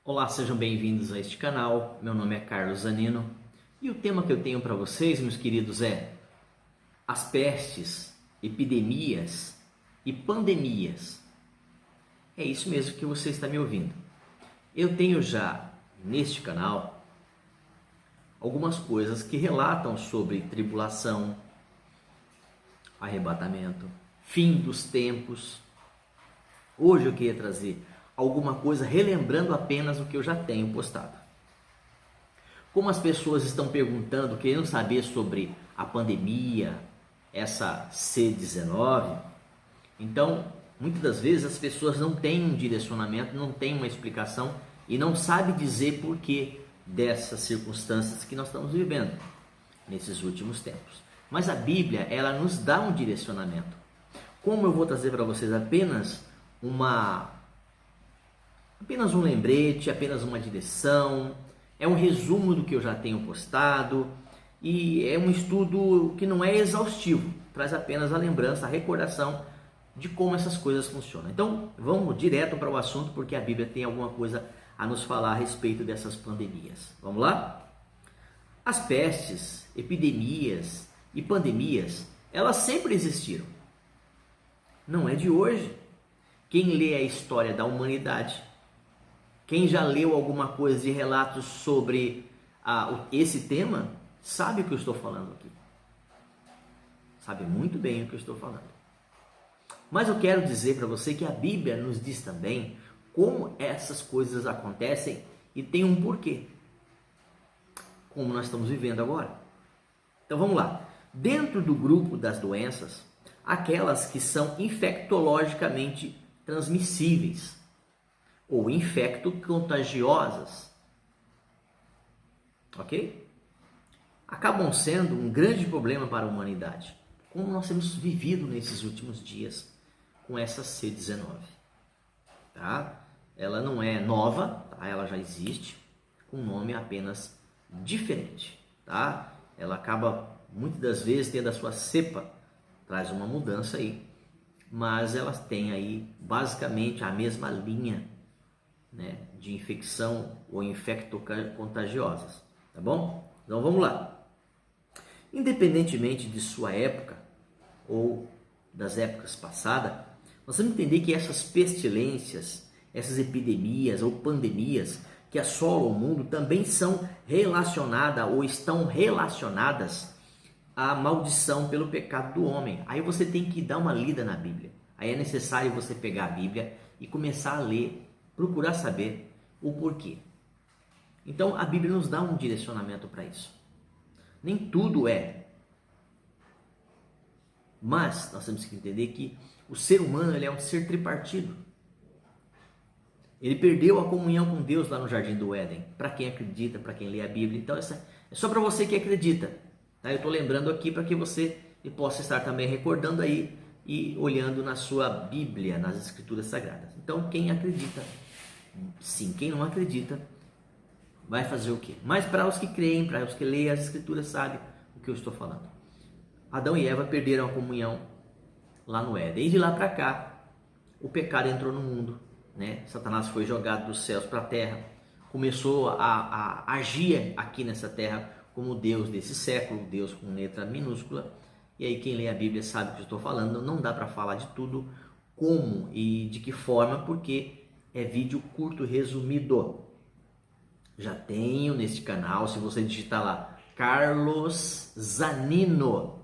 Olá, sejam bem-vindos a este canal. Meu nome é Carlos Zanino e o tema que eu tenho para vocês, meus queridos, é as pestes, epidemias e pandemias. É isso mesmo que você está me ouvindo. Eu tenho já neste canal algumas coisas que relatam sobre tribulação, arrebatamento, fim dos tempos. Hoje eu queria trazer alguma coisa relembrando apenas o que eu já tenho postado. Como as pessoas estão perguntando, querendo saber sobre a pandemia, essa C-19, então muitas das vezes as pessoas não têm um direcionamento, não têm uma explicação e não sabem dizer porquê dessas circunstâncias que nós estamos vivendo nesses últimos tempos. Mas a Bíblia, ela nos dá um direcionamento. Como eu vou trazer para vocês apenas um lembrete, apenas uma direção, é um resumo do que eu já tenho postado e é um estudo que não é exaustivo, traz apenas a lembrança, a recordação de como essas coisas funcionam. Então vamos direto para o assunto, porque a Bíblia tem alguma coisa a nos falar a respeito dessas pandemias. Vamos lá? As pestes, epidemias e pandemias, elas sempre existiram. Não é de hoje. Quem lê a história da humanidade, quem já leu alguma coisa de relatos sobre esse tema, sabe o que eu estou falando aqui. Sabe muito bem o que eu estou falando. Mas eu quero dizer para você que a Bíblia nos diz também como essas coisas acontecem e tem um porquê. Como nós estamos vivendo agora. Então vamos lá. Dentro do grupo das doenças, aquelas que são infectologicamente transmissíveis ou infecto-contagiosas, ok? Acabam sendo um grande problema para a humanidade, como nós temos vivido nesses últimos dias com essa C-19, tá? Ela não é nova, tá? Ela já existe, com um nome apenas diferente, tá? Ela acaba muitas das vezes tendo a sua cepa, traz uma mudança aí, mas elas têm aí basicamente a mesma linha, né, de infecção ou infecto-contagiosas, tá bom? Então vamos lá. Independentemente de sua época ou das épocas passadas, nós temos que entender que essas pestilências, essas epidemias ou pandemias que assolam o mundo também são relacionadas ou estão relacionadas à maldição pelo pecado do homem. Aí você tem que dar uma lida na Bíblia. Aí é necessário você pegar a Bíblia e começar a ler, procurar saber o porquê. Então a Bíblia nos dá um direcionamento para isso. Nem tudo é. Mas nós temos que entender que o ser humano ele é um ser tripartido. Ele perdeu a comunhão com Deus lá no Jardim do Éden. Para quem acredita, para quem lê a Bíblia. Então essa é só para você que acredita. Tá? Eu estou lembrando aqui para que você possa estar também recordando aí e olhando na sua Bíblia, nas Escrituras Sagradas. Então quem acredita, sim. Quem não acredita, vai fazer o quê? Mas para os que creem, para os que leem as Escrituras, sabem o que eu estou falando. Adão e Eva perderam a comunhão lá no Éden. E de lá para cá, o pecado entrou no mundo, né? Satanás foi jogado dos céus para a terra, começou a agir aqui nessa terra como Deus desse século, Deus com letra minúscula. E aí quem lê a Bíblia sabe o que eu estou falando. Não dá para falar de tudo, como e de que forma, porque é vídeo curto resumido. Já tenho neste canal, se você digitar lá Carlos Zanino,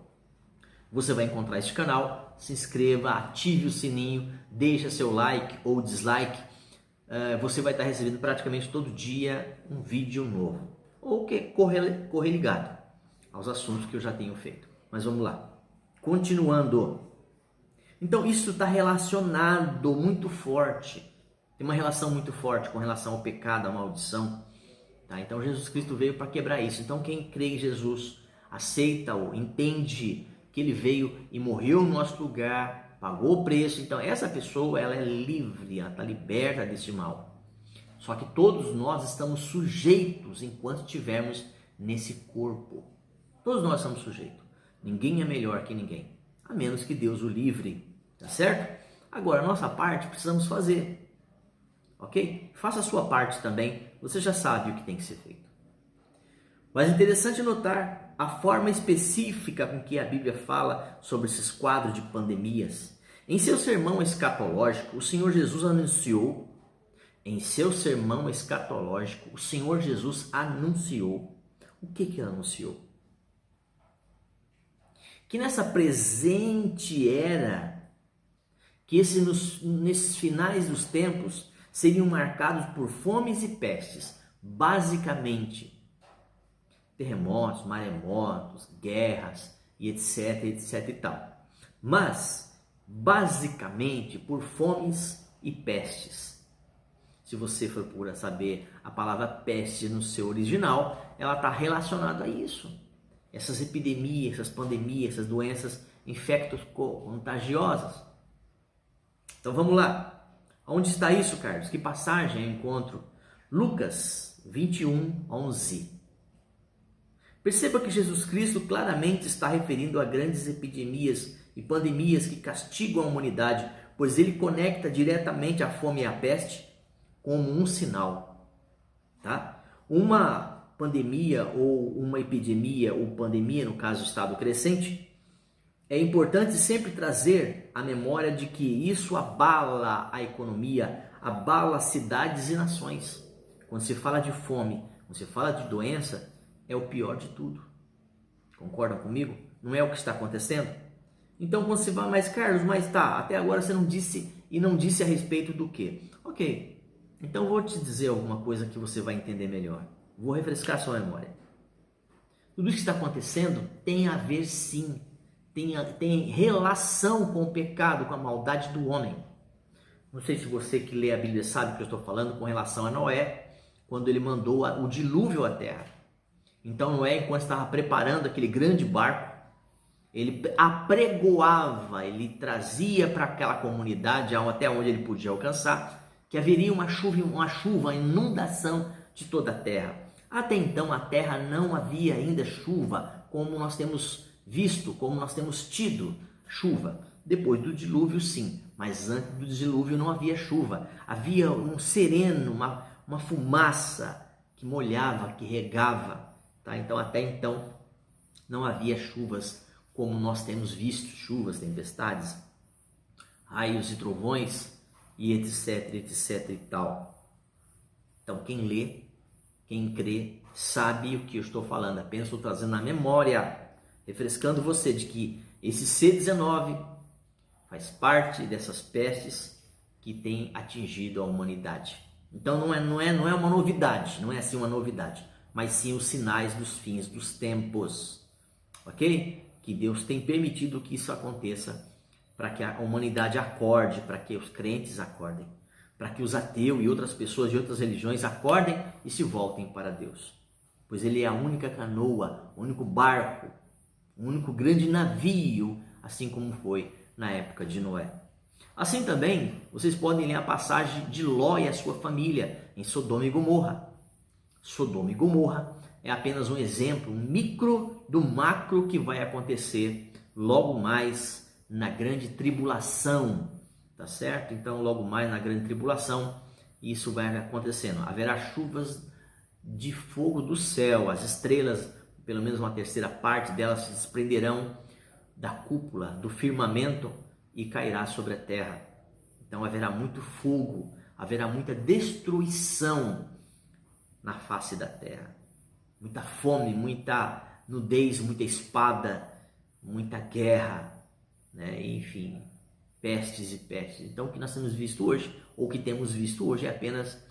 você vai encontrar este canal. Se inscreva, ative o sininho, deixa seu like ou dislike. Você vai estar recebendo praticamente todo dia um vídeo novo. Ou que correr ligado aos assuntos que eu já tenho feito. Mas vamos lá. Continuando. Então isso está relacionado muito forte. Tem uma relação muito forte com relação ao pecado, à maldição. Tá? Então Jesus Cristo veio para quebrar isso. Então quem crê em Jesus, aceita-o, entende que ele veio e morreu no nosso lugar, pagou o preço. Então essa pessoa ela é livre, ela está liberta desse mal. Só que todos nós estamos sujeitos enquanto estivermos nesse corpo. Todos nós estamos sujeitos. Ninguém é melhor que ninguém, a menos que Deus o livre, tá certo? Agora a nossa parte precisamos fazer. ok? Faça a sua parte também, você já sabe o que tem que ser feito. Mas é interessante notar a forma específica com que a Bíblia fala sobre esses quadros de pandemias. Em seu sermão escatológico, o Senhor Jesus anunciou, o que ele anunciou? Que nessa presente era, que nesses finais dos tempos seriam marcados por fomes e pestes, basicamente terremotos, maremotos, guerras e etc e tal. Mas, basicamente, por fomes e pestes. Se você for procurar saber a palavra peste no seu original, ela está relacionada a isso. Essas epidemias, essas pandemias, essas doenças infecto-contagiosas. Então vamos lá. Onde está isso, Carlos? Que passagem eu encontro? Lucas 21, 11. Perceba que Jesus Cristo claramente está referindo a grandes epidemias e pandemias que castigam a humanidade, pois ele conecta diretamente a fome e a peste como um sinal. Tá? Uma pandemia ou uma epidemia, ou pandemia, no caso estado crescente, é importante sempre trazer a memória de que isso abala a economia, abala cidades e nações. Quando se fala de fome, quando se fala de doença, é o pior de tudo. Concordam comigo? Não é o que está acontecendo? Então quando você vai, mas Carlos, mas tá, até agora você não disse a respeito do quê? Ok, então vou te dizer alguma coisa que você vai entender melhor. Vou refrescar sua memória. Tudo isso que está acontecendo tem a ver sim, tem relação com o pecado, com a maldade do homem. Não sei se você que lê a Bíblia sabe o que eu estou falando com relação a Noé, quando ele mandou o dilúvio à terra. Então Noé, enquanto estava preparando aquele grande barco, ele apregoava, ele trazia para aquela comunidade, até onde ele podia alcançar, que haveria uma chuva, inundação de toda a terra. Até então a terra não havia ainda chuva, como nós temos visto, como nós temos tido chuva. Depois do dilúvio sim, mas antes do dilúvio não havia chuva. Havia um sereno, uma fumaça que molhava, que regava. Tá? Então até então não havia chuvas como nós temos visto, chuvas, tempestades, raios e trovões e etc e tal. Então quem lê, quem crê, sabe o que eu estou falando. Apenas estou trazendo na memória, refrescando você de que esse C19 faz parte dessas pestes que têm atingido a humanidade. Então não é uma novidade, não é assim uma novidade, mas sim os sinais dos fins dos tempos, ok? Que Deus tem permitido que isso aconteça para que a humanidade acorde, para que os crentes acordem, para que os ateus e outras pessoas de outras religiões acordem e se voltem para Deus. Pois Ele é a única canoa, o único barco, o único grande navio, assim como foi na época de Noé. Assim também, vocês podem ler a passagem de Ló e a sua família em Sodoma e Gomorra. Sodoma e Gomorra é apenas um exemplo, um micro do macro que vai acontecer logo mais na grande tribulação, tá certo? Então, logo mais na grande tribulação, isso vai acontecendo. Haverá chuvas de fogo do céu, as estrelas, pelo menos uma terceira parte delas, se desprenderão da cúpula, do firmamento e cairá sobre a terra. Então haverá muito fogo, haverá muita destruição na face da terra. Muita fome, muita nudez, muita espada, muita guerra, né? Enfim, pestes e pestes. Então o que nós temos visto hoje, ou que temos visto hoje, é apenas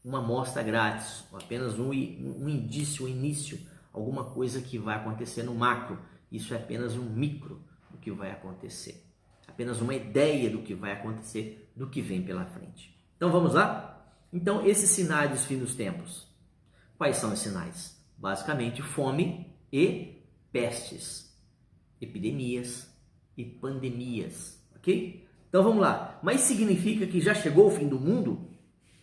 uma amostra grátis, apenas um indício, um início, alguma coisa que vai acontecer no macro. Isso é apenas um micro do que vai acontecer. Apenas uma ideia do que vai acontecer, do que vem pela frente. Então vamos lá? Então esses sinais dos fins dos tempos. Quais são os sinais? Basicamente fome e pestes, epidemias e pandemias, ok? Então vamos lá. Mas significa que já chegou o fim do mundo?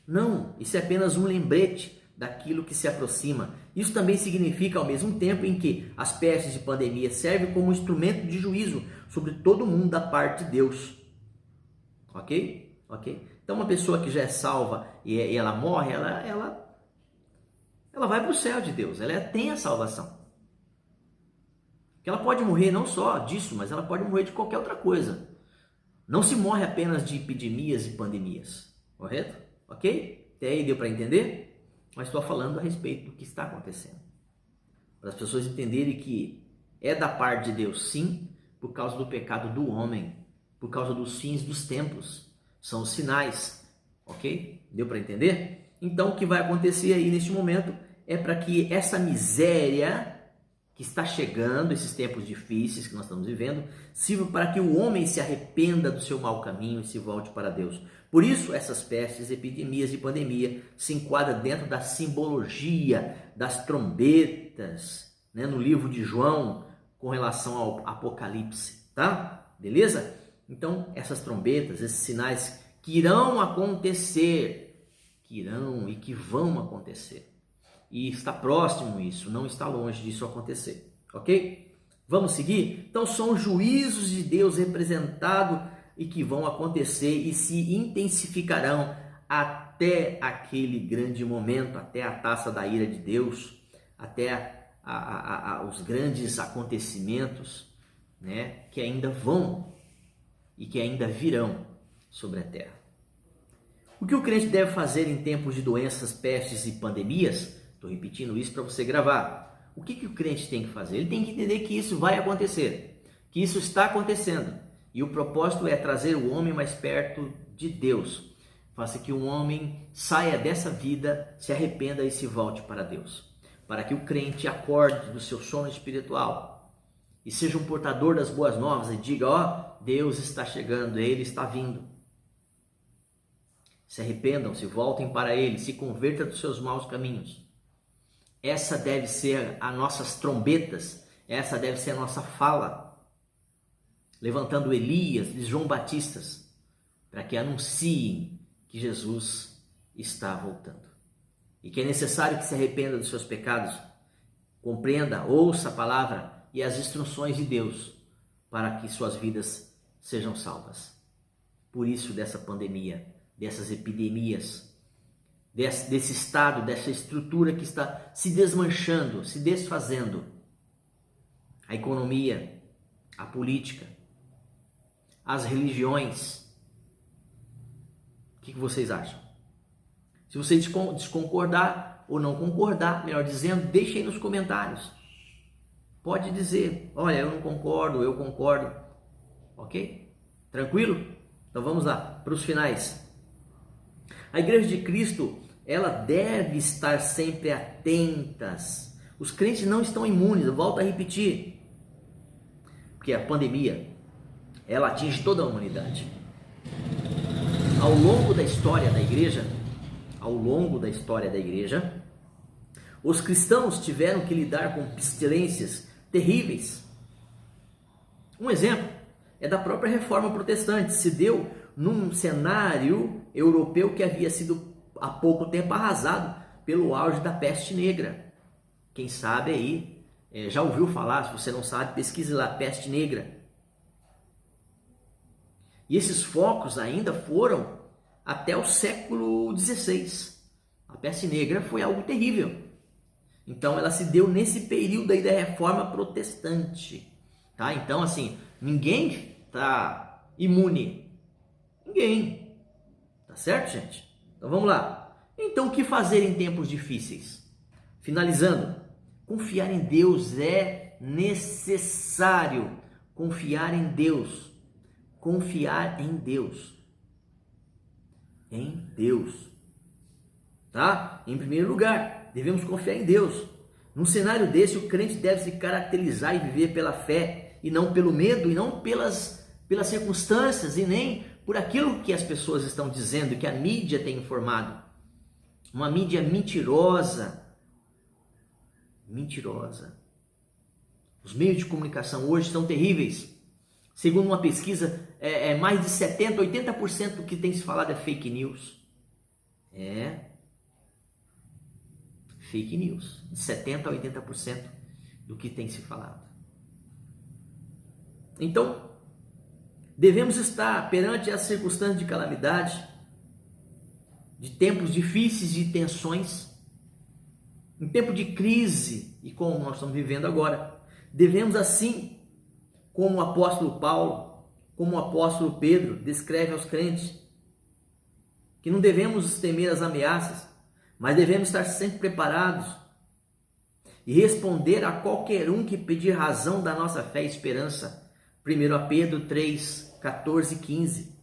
Não, isso é apenas um lembrete daquilo que se aproxima. Isso também significa ao mesmo tempo em que as pestes e pandemias servem como instrumento de juízo sobre todo mundo da parte de Deus. Ok? Ok? Então Então uma pessoa que já é salva e ela morre, ela vai para o céu de Deus, ela tem a salvação. Que ela pode morrer não só disso, mas ela pode morrer de qualquer outra coisa. Não se morre apenas de epidemias e pandemias, correto? Ok? Até aí deu para entender? Mas estou falando a respeito do que está acontecendo. Para as pessoas entenderem que é da parte de Deus, sim, por causa do pecado do homem, por causa dos fins dos tempos. São os sinais, ok? Deu para entender? Então o que vai acontecer aí neste momento é para que essa miséria que está chegando, esses tempos difíceis que nós estamos vivendo, sirva para que o homem se arrependa do seu mau caminho e se volte para Deus. Por isso, essas pestes, epidemias e pandemia se enquadram dentro da simbologia das trombetas, né, no livro de João, com relação ao Apocalipse, tá? Beleza? Então, essas trombetas, esses sinais que irão acontecer, que irão e que vão acontecer. E está próximo isso, não está longe disso acontecer, ok? Vamos seguir? Então são os juízos de Deus representados e que vão acontecer e se intensificarão até aquele grande momento, até a taça da ira de Deus, até os grandes acontecimentos, né, que ainda vão e que ainda virão sobre a terra. O que o crente deve fazer em tempos de doenças, pestes e pandemias? Estou repetindo isso para você gravar. O que o crente tem que fazer? Ele tem que entender que isso vai acontecer, que isso está acontecendo. E o propósito é trazer o homem mais perto de Deus. Faça que o homem saia dessa vida, se arrependa e se volte para Deus. Para que o crente acorde do seu sono espiritual e seja um portador das boas novas e diga, ó, Deus está chegando, Ele está vindo. Se arrependam, se voltem para Ele, se convertam dos seus maus caminhos. Essa deve ser as nossas trombetas, essa deve ser a nossa fala, levantando Elias e João Batistas, para que anunciem que Jesus está voltando. E que é necessário que se arrependa dos seus pecados, compreenda, ouça a palavra e as instruções de Deus, para que suas vidas sejam salvas. Por isso dessa pandemia, dessas epidemias, desse estado, dessa estrutura que está se desmanchando, se desfazendo. A economia, a política, as religiões. O que vocês acham? Se você desconcordar ou não concordar, melhor dizendo, deixe aí nos comentários. Pode dizer, olha, eu não concordo, eu concordo. Ok? Tranquilo? Então vamos lá, para os finais. A Igreja de Cristo, ela deve estar sempre atentas. Os crentes não estão imunes, eu volto a repetir. Porque a pandemia, ela atinge toda a humanidade. Ao longo da história da igreja, os cristãos tiveram que lidar com pestilências terríveis. Um exemplo é da própria Reforma Protestante. Se deu num cenário europeu que havia sido há pouco tempo arrasado pelo auge da peste negra. Quem sabe aí já ouviu falar, se você não sabe, pesquise lá, peste negra. E esses focos ainda foram até o século XVI. A peste negra foi algo terrível. Então ela se deu nesse período aí da Reforma Protestante. Tá? Então assim, ninguém está imune. Ninguém. Tá certo, gente? Então vamos lá. Então o que fazer em tempos difíceis? Finalizando, confiar em Deus é necessário. Confiar em Deus. Confiar em Deus. Em Deus. Tá? Em primeiro lugar, devemos confiar em Deus. Num cenário desse, o crente deve se caracterizar e viver pela fé, e não pelo medo, e não pelas circunstâncias, e nem por aquilo que as pessoas estão dizendo, que a mídia tem informado. Uma mídia mentirosa. Mentirosa. Os meios de comunicação hoje são terríveis. Segundo uma pesquisa, mais de 70%, 80% do que tem se falado é fake news. Fake news. De 70% a 80% do que tem se falado. Então, devemos estar perante as circunstâncias de calamidade, de tempos difíceis, de tensões, em tempo de crise, e como nós estamos vivendo agora, devemos assim, como o apóstolo Paulo, como o apóstolo Pedro descreve aos crentes, que não devemos temer as ameaças, mas devemos estar sempre preparados e responder a qualquer um que pedir razão da nossa fé e esperança. 1 Pedro 3, 14 e 15.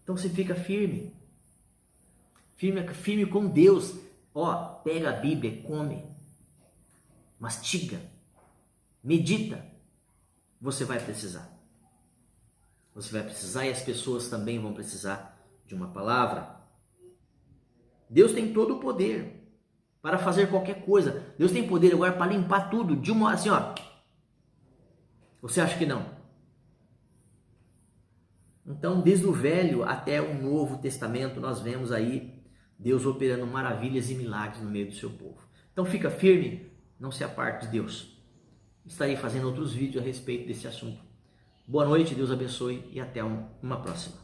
Então você fica firme. Firme com Deus. Ó, pega a Bíblia, come, mastiga, medita. Você vai precisar. Você vai precisar e as pessoas também vão precisar de uma palavra. Deus tem todo o poder para fazer qualquer coisa. Deus tem poder agora para limpar tudo de uma hora assim, ó. Você acha que não? Então, desde o Velho até o Novo Testamento, nós vemos aí Deus operando maravilhas e milagres no meio do seu povo. Então, fica firme, não se aparte de Deus. Estarei fazendo outros vídeos a respeito desse assunto. Boa noite, Deus abençoe e até uma próxima.